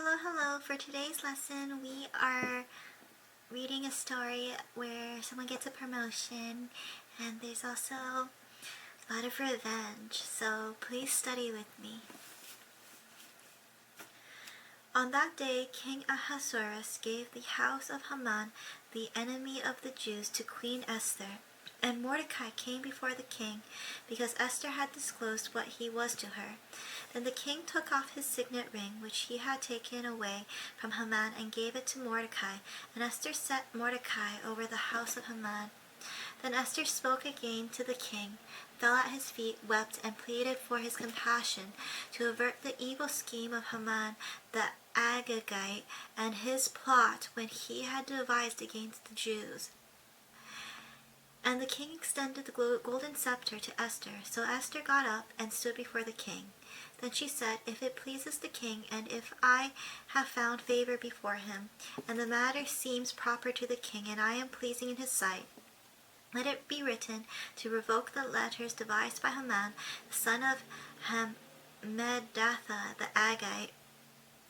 Hello. For today's lesson, we are reading a story where someone gets a promotion and there's also a lot of revenge, so please study with me. On that day, King Ahasuerus gave the house of Haman, the enemy of the Jews, to Queen Esther. And Mordecai came before the king, because Esther had disclosed what he was to her. Then the king took off his signet ring, which he had taken away from Haman, and gave it to Mordecai. And Esther set Mordecai over the house of Haman. Then Esther spoke again to the king, fell at his feet, wept, and pleaded for his compassion, to avert the evil scheme of Haman the Agagite, and his plot when he had devised against the Jews. And the king extended the golden scepter to Esther. So Esther got up and stood before the king. Then she said, "If it pleases the king, and if I have found favor before him, and the matter seems proper to the king, and I am pleasing in his sight, let it be written to revoke the letters devised by Haman, the son of Hammedatha the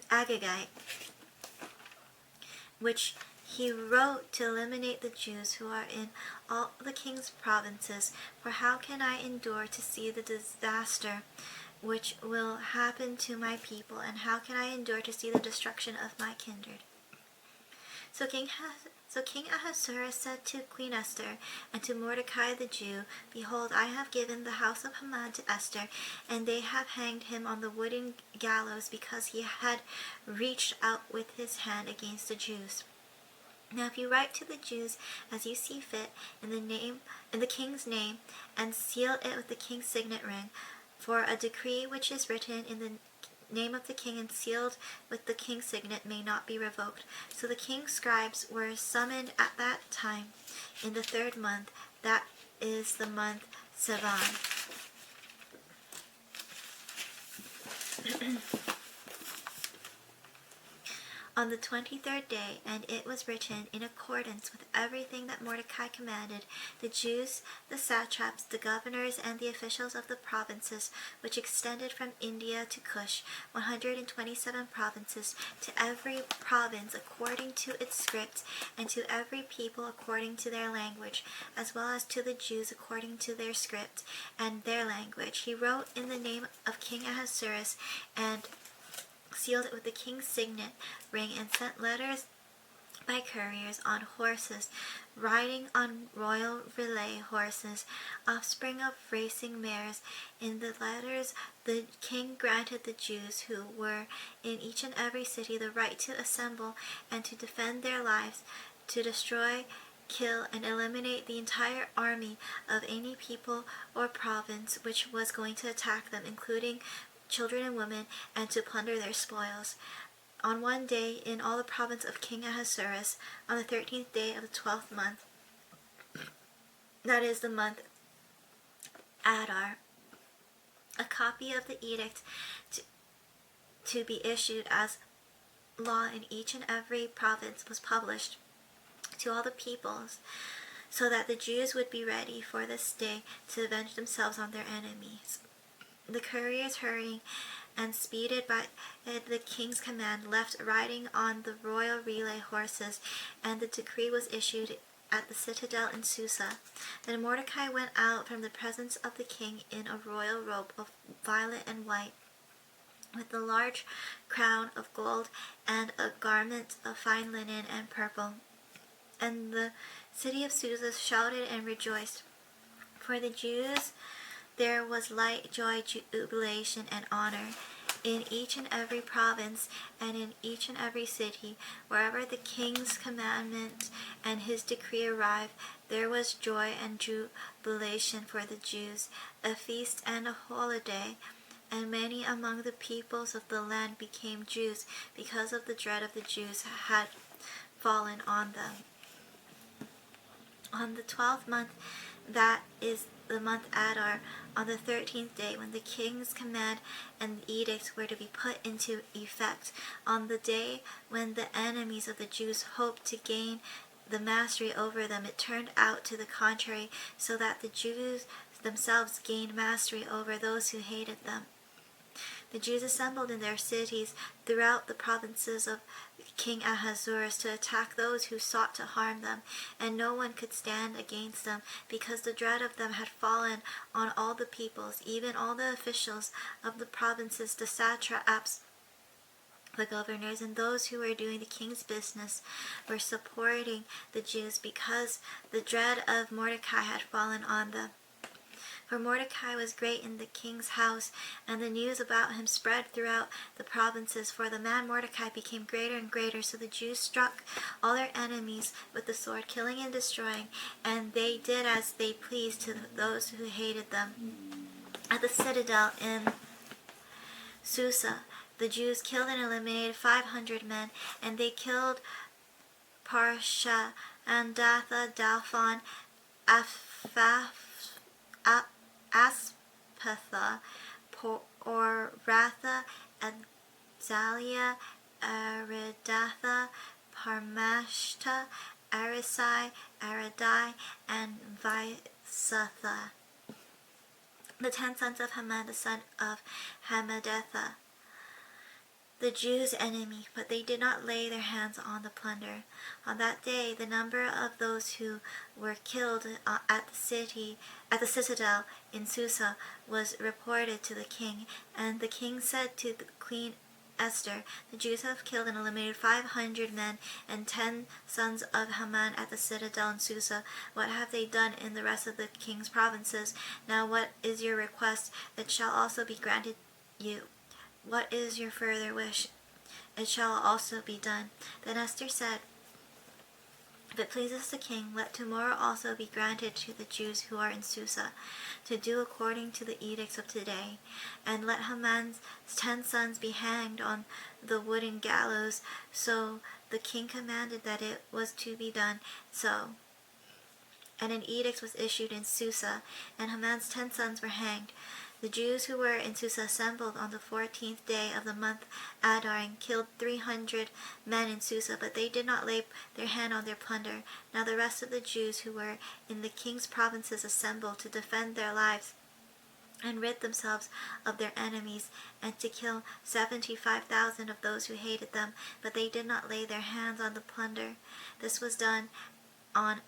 Agagite, which he wrote to eliminate the Jews who are in all the king's provinces. For how can I endure to see the disaster which will happen to my people, and how can I endure to see the destruction of my kindred?" So King Ahasuerus said to Queen Esther and to Mordecai the Jew, "Behold, I have given the house of Haman to Esther, and they have hanged him on the wooden gallows because he had reached out with his hand against the Jews. Now if you write to the Jews as you see fit in the king's name, and seal it with the king's signet ring, for a decree which is written in the name of the king and sealed with the king's signet may not be revoked." So the king's scribes were summoned at that time in the 3rd month, that is the month Sivan. On the 23rd day, and it was written in accordance with everything that Mordecai commanded, the Jews, the satraps, the governors, and the officials of the provinces, which extended from India to Cush, 127 provinces, to every province according to its script, and to every people according to their language, as well as to the Jews according to their script and their language. He wrote in the name of King Ahasuerus, and sealed it with the king's signet ring, and sent letters by couriers on horses, riding on royal relay horses, offspring of racing mares. In the letters the king granted the Jews who were in each and every city the right to assemble and to defend their lives, to destroy, kill, and eliminate the entire army of any people or province which was going to attack them, including children and women, and to plunder their spoils. On one day in all the province of King Ahasuerus, on the 13th day of the 12th month, that is the month Adar, a copy of the edict to be issued as law in each and every province was published to all the peoples, so that the Jews would be ready for this day to avenge themselves on their enemies. The couriers, hurrying and speeded by the king's command, left riding on the royal relay horses, and the decree was issued at the citadel in Susa. Then Mordecai went out from the presence of the king in a royal robe of violet and white, with a large crown of gold and a garment of fine linen and purple. And the city of Susa shouted and rejoiced. For the Jews there was light, joy, jubilation, and honor in each and every province and in each and every city. Wherever the king's commandment and his decree arrived, there was joy and jubilation for the Jews, a feast and a holiday. And many among the peoples of the land became Jews, because of the dread of the Jews had fallen on them. On the 12th month, that is the month Adar, on the 13th day, when the king's command and edict were to be put into effect, on the day when the enemies of the Jews hoped to gain the mastery over them, it turned out to the contrary, so that the Jews themselves gained mastery over those who hated them. The Jews assembled in their cities throughout the provinces of King Ahasuerus to attack those who sought to harm them, and no one could stand against them, because the dread of them had fallen on all the peoples, even all the officials of the provinces, the satraps, the governors, and those who were doing the king's business were supporting the Jews, because the dread of Mordecai had fallen on them. For Mordecai was great in the king's house, and the news about him spread throughout the provinces. For the man Mordecai became greater and greater, so the Jews struck all their enemies with the sword, killing and destroying, and they did as they pleased to those who hated them. At the citadel in Susa, the Jews killed and eliminated 500 men, and they killed Parsha, Andatha, Dalphon, Aspatha, Oratha, Adzalia, Aridatha, Parmashta, Arisai, Aradai, and Visatha, the 10 sons of Haman, the son of Hammedatha, the Jews' enemy, but they did not lay their hands on the plunder. On that day, the number of those who were killed at the citadel in Susa was reported to the king, and the king said to the Queen Esther, "The Jews have killed and eliminated 500 men and 10 sons of Haman at the citadel in Susa. What have they done in the rest of the king's provinces? Now what is your request? It shall also be granted you. What is your further wish? It shall also be done." Then Esther said, "If it pleases the king, let tomorrow also be granted to the Jews who are in Susa, to do according to the edicts of today. And let Haman's 10 sons be hanged on the wooden gallows." So the king commanded that it was to be done so. And an edict was issued in Susa, and Haman's 10 sons were hanged. The Jews who were in Susa assembled on the 14th day of the month Adar, and killed 300 men in Susa, but they did not lay their hand on their plunder. Now the rest of the Jews who were in the king's provinces assembled to defend their lives and rid themselves of their enemies, and to kill 75,000 of those who hated them, but they did not lay their hands on the plunder. This was done on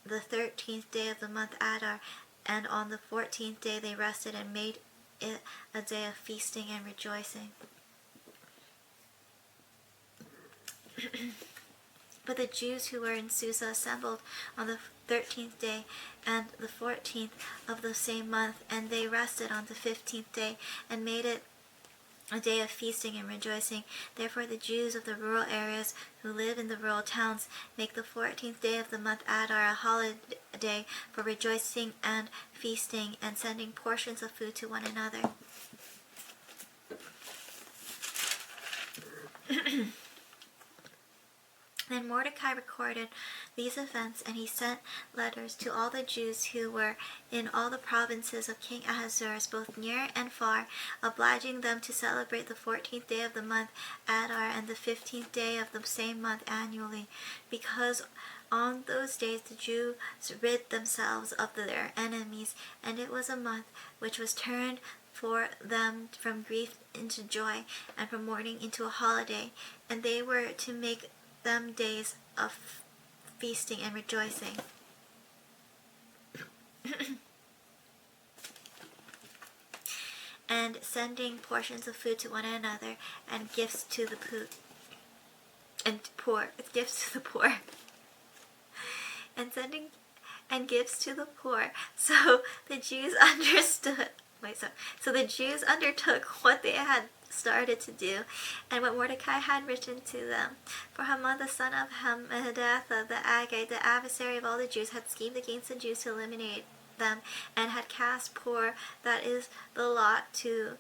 the 13th day of the month Adar, and on the 14th day they rested and made it a day of feasting and rejoicing. But the Jews who were in Susa assembled on the 13th day and the 14th of the same month, and they rested on the 15th day and made it a day of feasting and rejoicing. Therefore the Jews of the rural areas who live in the rural towns make the 14th day of the month Adar a holiday for rejoicing and feasting and sending portions of food to one another. Then Mordecai recorded these events, and he sent letters to all the Jews who were in all the provinces of King Ahasuerus, both near and far, obliging them to celebrate the 14th day of the month Adar and the 15th day of the same month annually, because on those days the Jews rid themselves of their enemies, and it was a month which was turned for them from grief into joy, and from mourning into a holiday, and they were to make them days of feasting and rejoicing. And sending portions of food to one another, and gifts to the poor, and sending and gifts to the poor. So the Jews undertook what they had started to do, and what Mordecai had written to them. For Haman, the son of Hammedatha, the Agagite, the adversary of all the Jews, had schemed against the Jews to eliminate them, and had cast Pur, that is the lot, to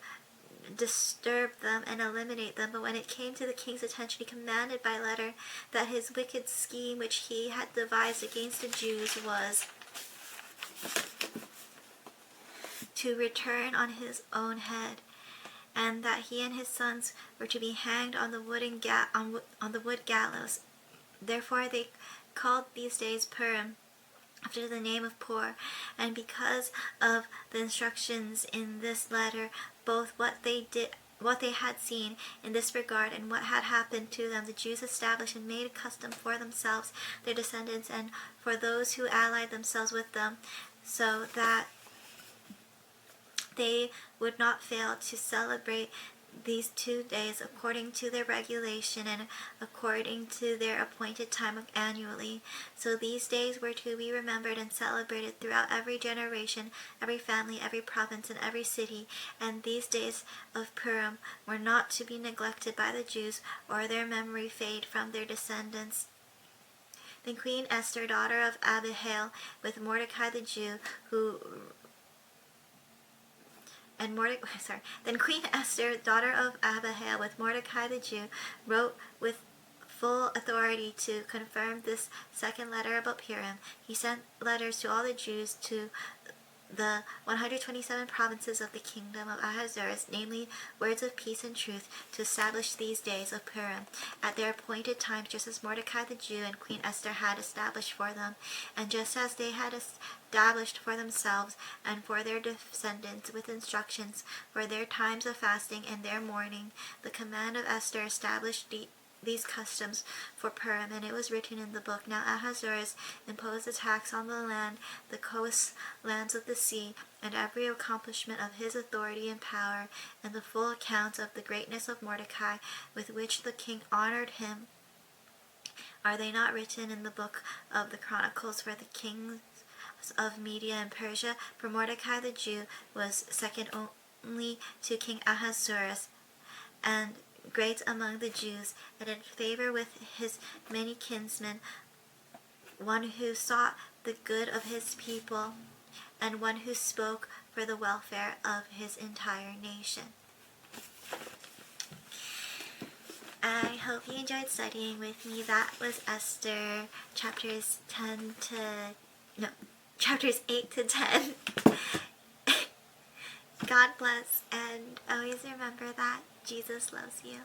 disturb them and eliminate them. But when it came to the king's attention, he commanded by letter that his wicked scheme which he had devised against the Jews was to return on his own head, and that he and his sons were to be hanged on the wood gallows. Therefore they called these days Purim, after the name of Pur. And because of the instructions in this letter, both what they did what they had seen in this regard and what had happened to them, the Jews established and made a custom for themselves, their descendants, and for those who allied themselves with them, so that they would not fail to celebrate these 2 days according to their regulation and according to their appointed time annually. So these days were to be remembered and celebrated throughout every generation, every family, every province, and every city. And these days of Purim were not to be neglected by the Jews, or their memory fade from their descendants. Then Queen Esther, daughter of Abihail, with Mordecai the Jew, Then Queen Esther, daughter of Abihail, with Mordecai the Jew, wrote with full authority to confirm this second letter about Purim. He sent letters to all the Jews to the 127 provinces of the kingdom of Ahasuerus, namely words of peace and truth, to establish these days of Purim at their appointed times, just as Mordecai the Jew and Queen Esther had established for them, and just as they had established for themselves and for their descendants, with instructions for their times of fasting and their mourning. The command of Esther established these customs for Purim, and it was written in the book. Now Ahasuerus imposed a tax on the land, the coastlands of the sea, and every accomplishment of his authority and power, and the full account of the greatness of Mordecai, with which the king honored him. Are they not written in the book of the Chronicles for the kings of Media and Persia? For Mordecai the Jew was second only to King Ahasuerus, and great among the Jews, and in favor with his many kinsmen, one who sought the good of his people, and one who spoke for the welfare of his entire nation. I hope you enjoyed studying with me. That was Esther, chapters 8 to 10. God bless, and always remember that Jesus loves you.